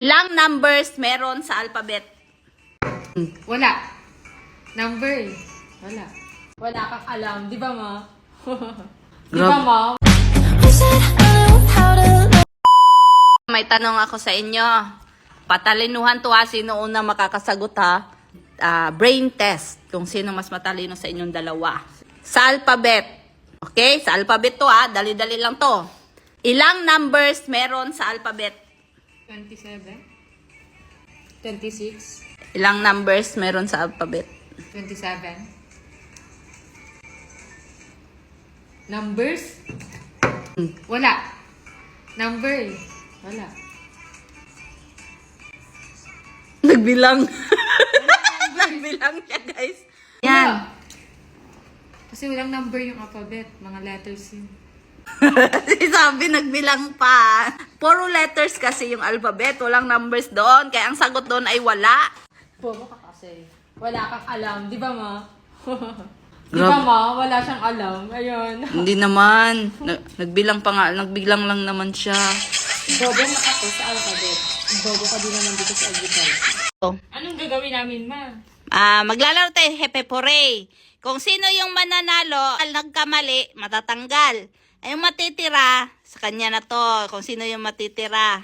Ilang numbers meron sa alphabet? Wala. Number. Wala. Wala kang alam. Di ba, ma? Di ba, ma? May tanong ako sa inyo. Patalinuhan to ha. Sino unang makakasagot ha? Brain test. Kung sino mas matalino sa inyong dalawa. Sa alphabet. Okay? Sa alphabet to ha. Dali-dali lang to. Ilang numbers meron sa alphabet? 27. 26. Ilang numbers meron sa alphabet? 27. Numbers? Wala. Number. Wala. Nagbilang. Nagbilang siya, guys. Yan. Wala. Kasi walang number yung alphabet. Mga letters yun. Sabi, nagbilang pa. Puro letters kasi yung alphabet. Walang numbers doon. Kaya ang sagot doon ay wala. Bobo ka kasi. Wala kang alam. Di ba, ma? Di ba, ma? Wala siyang alam. Ayun. Hindi naman. Nagbilang pa nga. Nagbilang lang naman siya. Bobo na ako sa alphabet. Bobo ka din naman dito sa agriculture. Anong gagawin namin, ma? Maglalaro tayo Hepe Pore. Kung sino yung mananalo, nagkamali, matatanggal. Ay, yung matitira, sa kanya na to. Kung sino yung matitira.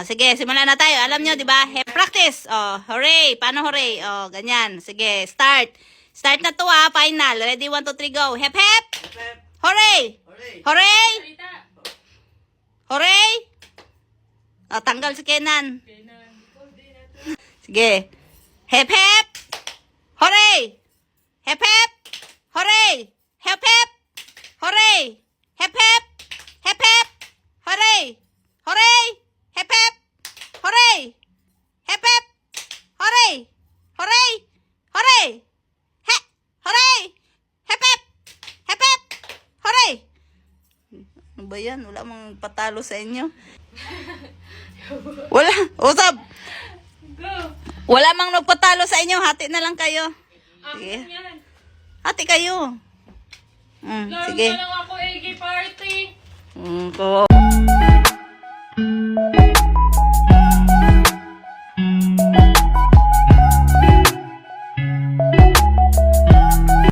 Sige, simulan na tayo. Alam nyo, di ba? Practice. Hooray. Paano hooray? Ganyan. Sige, start. Start na to ha. Final. Ready? 1, 2, 3, go. Hep, hep. Hooray. Hooray. Hooray. Tanggal si Kenan. Sige. Hep, hep. Hooray. Hep, hep. Hooray. Hep, hep. Hooray. Hep, hep. Hep, hep. Hooray. Hooray. Hep, hep. Hooray. Hep, hep. Hooray. Hooray. Hooray. He. Hooray. Hep, hep. Hep, hep. Hooray. Ano ba yan? Wala mang patalo sa inyo. Wala. Usap. Wala mang nagpatalo sa inyo. Hati na lang kayo. Sige. Hati kayo. Sige. Lang ako, Eggy Party. Ko.